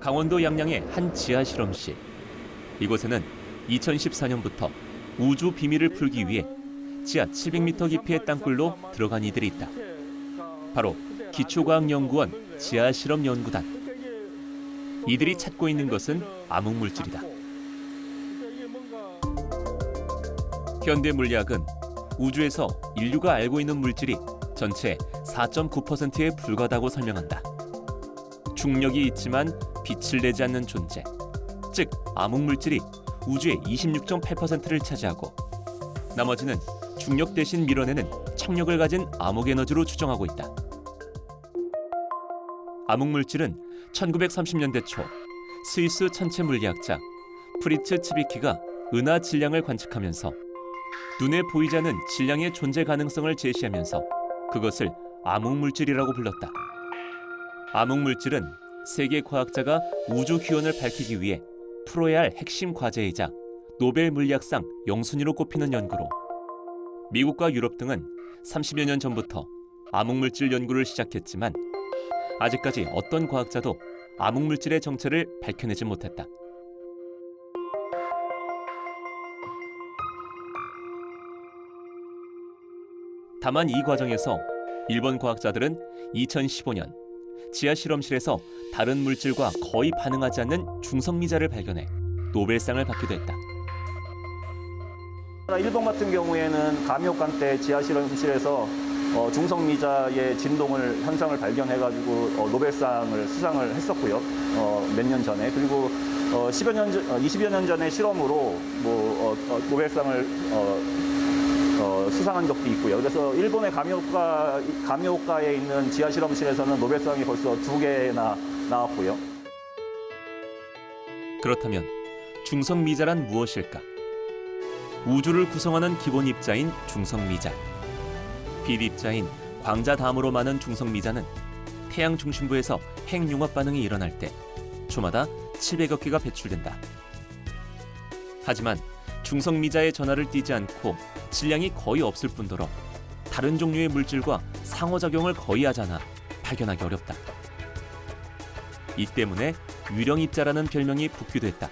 강원도 양양의 한 지하 실험실. 이곳에는 2014년부터 우주 비밀을 풀기 위해 지하 700m 깊이의 땅굴로 들어간 이들이 있다. 바로 기초과학연구원 지하실험연구단. 이들이 찾고 있는 것은 암흑물질이다. 현대 물리학은 우주에서 인류가 알고 있는 물질이 전체 4.9%에 불과하다고 설명한다. 중력이 있지만 빛을 내지 않는 존재, 즉 암흑물질이 우주의 26.8%를 차지하고 나머지는 중력 대신 밀어내는 청력을 가진 암흑에너지로 추정하고 있다. 암흑물질은 1930년대 초 스위스 천체 물리학자 프리츠 츠비키가 은하 질량을 관측하면서 눈에 보이지 않는 질량의 존재 가능성을 제시하면서 그것을 암흑물질이라고 불렀다. 암흑물질은 세계 과학자가 우주 기원을 밝히기 위해 풀어야 할 핵심 과제이자 노벨 물리학상 영순위로 꼽히는 연구로 미국과 유럽 등은 30여 년 전부터 암흑물질 연구를 시작했지만 아직까지 어떤 과학자도 암흑물질의 정체를 밝혀내지 못했다. 다만 이 과정에서 일본 과학자들은 2015년 지하 실험실에서 다른 물질과 거의 반응하지 않는 중성미자를 발견해 노벨상을 받기도 했다. 일본 같은 경우에는 감염관 때 지하 실험실에서 중성미자의 진동을 현상을 발견해가지고 노벨상을 수상을 했었고요. 몇 년 전에. 그리고 20여 년 전에 실험으로 노벨상을 수상한 적도 있고요. 그래서 일본의 감염과에 있는 지하 실험실에서는 노벨상이 벌써 2개나 나왔고요. 그렇다면 중성미자란 무엇일까? 우주를 구성하는 기본 입자인 중성미자. 빛입자인 광자 다음으로 많은 중성미자는 태양 중심부에서 핵융합 반응이 일어날 때 초마다 700여 개가 배출된다. 하지만 중성미자의 전하를 띠지 않고 질량이 거의 없을 뿐더러 다른 종류의 물질과 상호작용을 거의 하지 않아 발견하기 어렵다. 이 때문에 유령입자라는 별명이 붙기도 했다.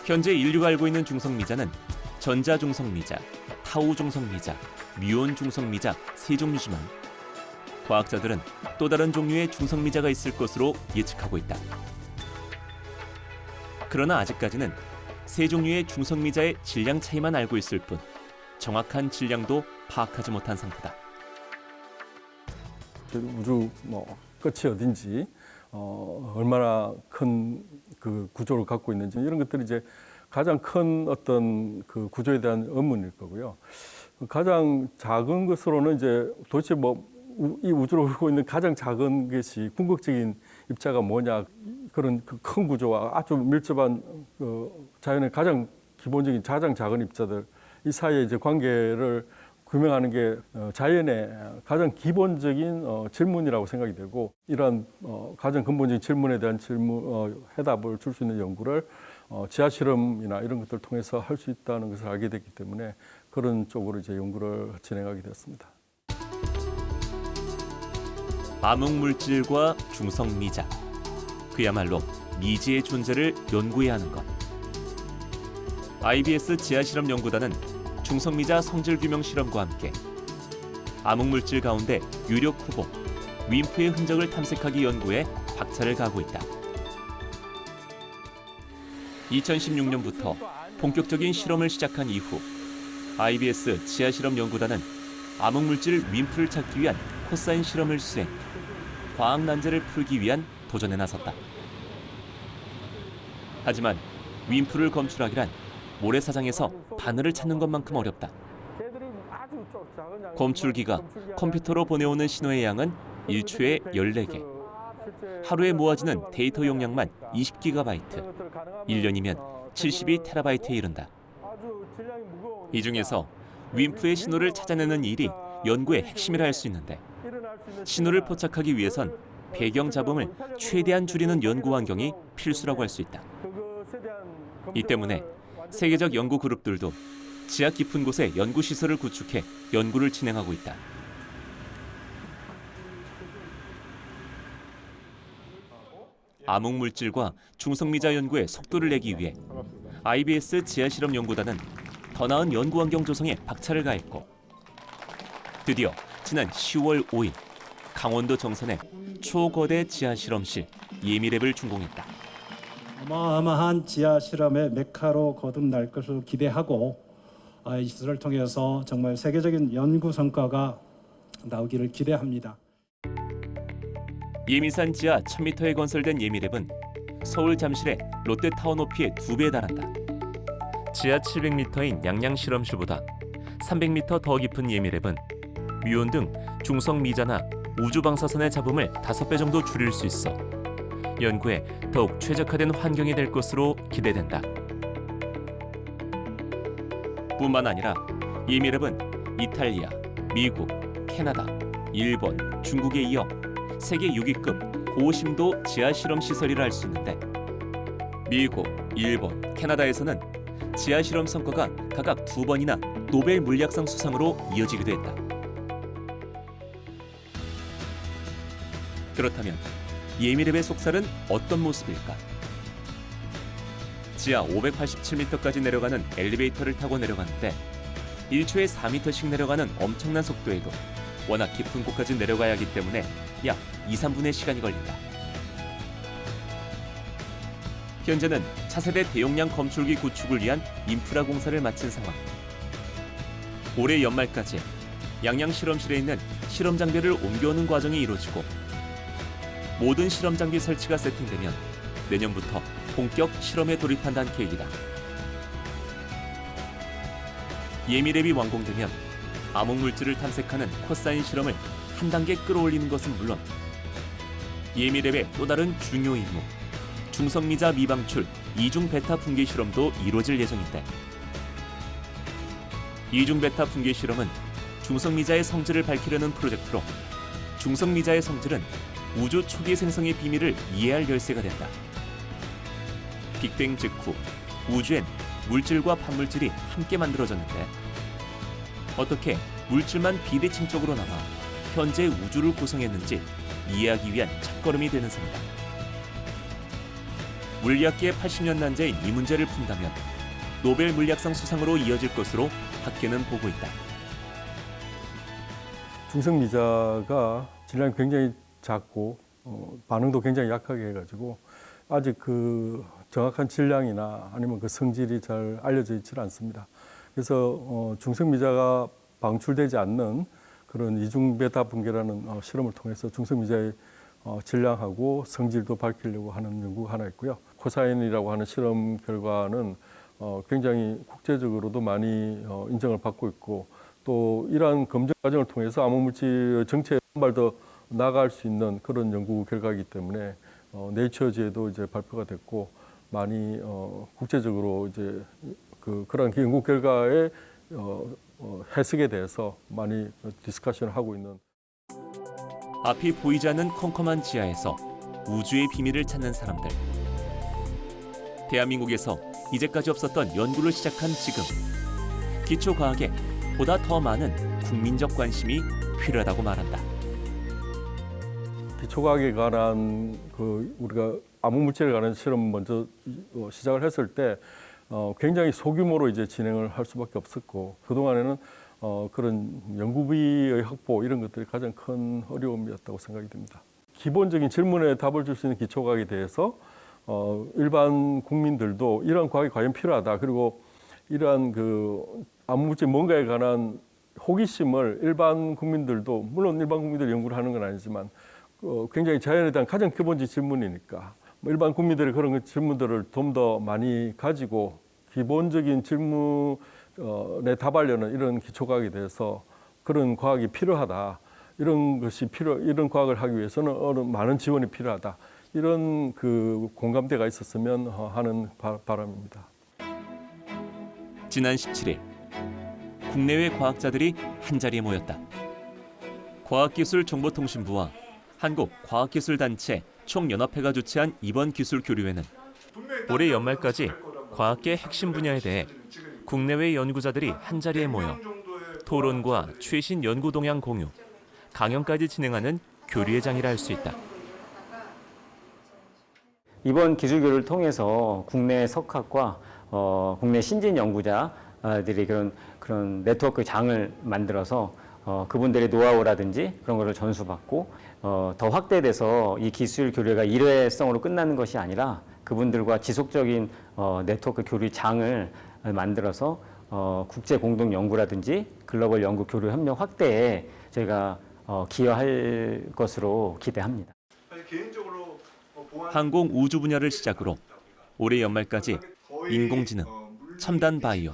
현재 인류가 알고 있는 중성미자는 전자중성미자, 타우중성미자, 뮤온중성미자 3종류지만 과학자들은 또 다른 종류의 중성미자가 있을 것으로 예측하고 있다. 그러나 아직까지는 3종류의 중성미자의 질량 차이만 알고 있을 뿐 정확한 질량도 파악하지 못한 상태다. 우주 끝이 어딘지, 얼마나 큰 그 구조를 갖고 있는지 이런 것들이 이제 가장 큰 어떤 그 구조에 대한 의문일 거고요. 가장 작은 것으로는 이제 도대체 이 우주를 흐르고 있는 가장 작은 것이 궁극적인 입자가 뭐냐, 그런 그 큰 구조와 아주 밀접한 자연의 가장 기본적인 가장 작은 입자들 이 사이에 이제 관계를 규명하는 게 자연의 가장 기본적인 질문이라고 생각이 되고, 이러한 가장 근본적인 질문에 대한 해답을 줄 수 있는 연구를 지하 실험이나 이런 것들을 통해서 할 수 있다는 것을 알게 됐기 때문에 그런 쪽으로 이제 연구를 진행하게 됐습니다. 암흑물질과 중성미자, 그야말로 미지의 존재를 연구해야 하는 것. IBS 지하실험연구단은 중성미자 성질 규명 실험과 함께 암흑물질 가운데 유력 후보 윈프의 흔적을 탐색하기 연구에 박차를 가하고 있다. 2016년부터 본격적인 실험을 시작한 이후 IBS 지하실험연구단은 암흑물질 윈프를 찾기 위한 코사인 실험을 수행, 과학 난제를 풀기 위한 도전에 나섰다. 하지만 윈프를 검출하기란 모래사장에서 바늘을 찾는 것만큼 어렵다. 검출기가 컴퓨터로 보내오는 신호의 양은 1초에 14개. 하루에 모아지는 데이터 용량만 20GB. 1년이면 72TB에 이른다. 이 중에서 윈프의 신호를 찾아내는 일이 연구의 핵심이라 할 수 있는데, 신호를 포착하기 위해선 배경 잡음을 최대한 줄이는 연구 환경이 필수라고 할 수 있다. 이 때문에 세계적 연구 그룹들도 지하 깊은 곳에 연구 시설을 구축해 연구를 진행하고 있다. 암흑물질과 중성미자 연구에 속도를 내기 위해 IBS 지하실험 연구단은 더 나은 연구 환경 조성에 박차를 가했고 드디어 지난 10월 5일 강원도 정선의 초거대 지하실험실 예미랩을 준공했다. 어마어마한 지하실험의 메카로 거듭날 것을 기대하고 이 시설을 통해서 정말 세계적인 연구 성과가 나오기를 기대합니다. 예미산 지하 1000m에 건설된 예미랩은 서울 잠실의 롯데타워 높이의 2배에 달한다. 지하 700m인 양양 실험실보다 300m 더 깊은 예미랩은 뮤온 등 중성 미자나 우주 방사선의 잡음을 5배 정도 줄일 수 있어 연구에 더욱 최적화된 환경이 될 것으로 기대된다. 뿐만 아니라 예미랩은 이탈리아, 미국, 캐나다, 일본, 중국에 이어 세계 6위급 고심도 지하실험 시설이라 할 수 있는데 미국, 일본, 캐나다에서는 지하실험 성과가 각각 2번이나 노벨 물리학상 수상으로 이어지기도 했다. 그렇다면 예미랩의 속살은 어떤 모습일까? 지하 587m까지 내려가는 엘리베이터를 타고 내려가는데 1초에 4m씩 내려가는 엄청난 속도에도 워낙 깊은 곳까지 내려가야 하기 때문에 약 2~3분의 시간이 걸린다. 현재는 차세대 대용량 검출기 구축을 위한 인프라 공사를 마친 상황. 올해 연말까지 양양 실험실에 있는 실험 장비를 옮겨오는 과정이 이루어지고 모든 실험 장비 설치가 세팅되면 내년부터 본격 실험에 돌입한다는 계획이다. 예미랩이 완공되면 암흑물질을 탐색하는 코사인 실험을 한 단계 끌어올리는 것은 물론 예미랩의 또 다른 중요 임무, 중성미자 미방출 이중 베타 붕괴 실험도 이루어질 예정인데 이중 베타 붕괴 실험은 중성미자의 성질을 밝히려는 프로젝트로 중성미자의 성질은 우주 초기 생성의 비밀을 이해할 열쇠가 된다. 빅뱅 직후 우주엔 물질과 반물질이 함께 만들어졌는데 어떻게 물질만 비대칭적으로 남아 현재 우주를 구성했는지 이해하기 위한 첫걸음이 되는 셈이다. 물리학계의 80년 난제인 이 문제를 푼다면 노벨 물리학상 수상으로 이어질 것으로 학계는 보고 있다. 중성미자가 질량이 굉장히 작고 반응도 굉장히 약하게 해가지고 아직 그 정확한 질량이나 아니면 그 성질이 잘 알려져 있지 않습니다. 그래서 중성미자가 방출되지 않는 그런 이중 베타 붕괴라는 실험을 통해서 중성미자의 질량하고 성질도 밝히려고 하는 연구가 하나 있고요. 코사인이라고 하는 실험 결과는 굉장히 국제적으로도 많이 인정을 받고 있고 또 이러한 검증 과정을 통해서 암흑물질 정체에 한 발 더 나아갈 수 있는 그런 연구 결과이기 때문에 네이처지에도 이제 발표가 됐고 많이 국제적으로 이제 그런 연구 결과의 해석에 대해서 많이 디스커션을 하고 있는. 앞이 보이지 않는 컴컴한 지하에서 우주의 비밀을 찾는 사람들. 대한민국에서 이제까지 없었던 연구를 시작한 지금 기초과학에 보다 더 많은 국민적 관심이 필요하다고 말한다. 기초과학에 관한 우리가 암흑물질에 관한 실험 먼저 시작을 했을 때 굉장히 소규모로 이제 진행을 할 수밖에 없었고 그동안에는 그런 연구비의 확보 이런 것들이 가장 큰 어려움이었다고 생각이 듭니다. 기본적인 질문에 답을 줄 수 있는 기초과학에 대해서 일반 국민들도 이러한 과학이 과연 필요하다. 그리고 이러한 암흑물질 뭔가에 관한 호기심을 일반 국민들도 물론 일반 국민들이 연구를 하는 건 아니지만 굉장히 자연에 대한 가장 기본적인 질문이니까 일반 국민들이 그런 질문들을 좀 더 많이 가지고 기본적인 질문에 답하려는 이런 기초과학에 대해서 그런 과학이 필요하다. 이런 과학을 하기 위해서는 많은 지원이 필요하다. 이런 공감대가 있었으면 하는 바람입니다. 지난 17일 국내외 과학자들이 한자리에 모였다. 과학기술정보통신부와 한국과학기술단체 총연합회가 주최한 이번 기술 교류회는 올해 연말까지 과학계 핵심 분야에 대해 국내외 연구자들이 한자리에 모여 토론과 최신 연구 동향 공유, 강연까지 진행하는 교류회장이라 할 수 있다. 이번 기술교류를 통해서 국내 석학과 국내 신진 연구자들이 그런 네트워크 장을 만들어서 그분들의 노하우라든지 그런 것을 전수받고 더 확대돼서 이 기술 교류가 일회성으로 끝나는 것이 아니라 그분들과 지속적인 네트워크 교류 장을 만들어서 국제 공동 연구라든지 글로벌 연구 교류 협력 확대에 저희가 기여할 것으로 기대합니다. 항공 우주 분야를 시작으로 올해 연말까지 인공지능, 첨단 바이오,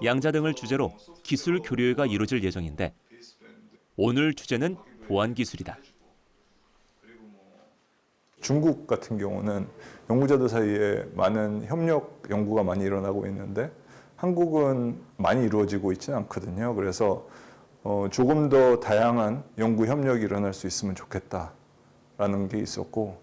양자 등을 주제로 기술 교류회가 이루어질 예정인데 오늘 주제는 보안 기술이다. 중국 같은 경우는 연구자들 사이에 많은 협력 연구가 많이 일어나고 있는데 한국은 많이 이루어지고 있지는 않거든요. 그래서 조금 더 다양한 연구 협력이 일어날 수 있으면 좋겠다라는 게 있었고.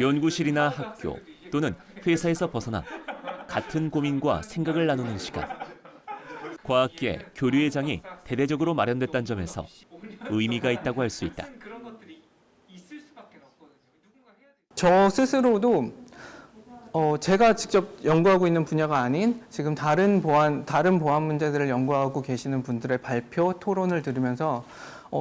연구실이나 학교 또는 회사에서 벗어나 같은 고민과 생각을 나누는 시간. 과학계 교류회 장이 대대적으로 마련됐다는 점에서 의미가 있다고 할 수 있다. 저 스스로도 제가 직접 연구하고 있는 분야가 아닌 지금 다른 보안 문제들을 연구하고 계시는 분들의 발표, 토론을 들으면서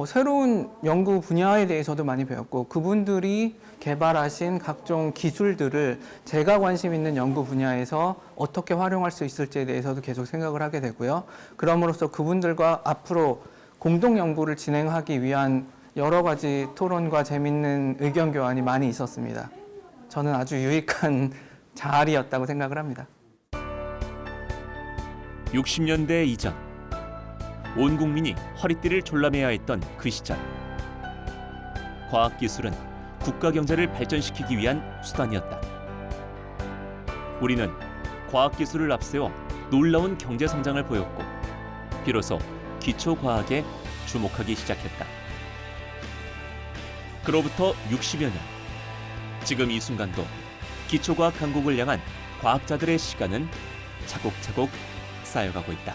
새로운 연구 분야에 대해서도 많이 배웠고 그분들이 개발하신 각종 기술들을 제가 관심 있는 연구 분야에서 어떻게 활용할 수 있을지에 대해서도 계속 생각을 하게 되고요. 그럼으로써 그분들과 앞으로 공동 연구를 진행하기 위한 여러 가지 토론과 재밌는 의견 교환이 많이 있었습니다. 저는 아주 유익한 자리였다고 생각을 합니다. 60년대 이전 온 국민이 허리띠를 졸라매야 했던 그 시절. 과학기술은 국가 경제를 발전시키기 위한 수단이었다. 우리는 과학기술을 앞세워 놀라운 경제 성장을 보였고 비로소 기초과학에 주목하기 시작했다. 그로부터 60여 년, 지금 이 순간도 기초과학 강국을 향한 과학자들의 시간은 차곡차곡 쌓여가고 있다.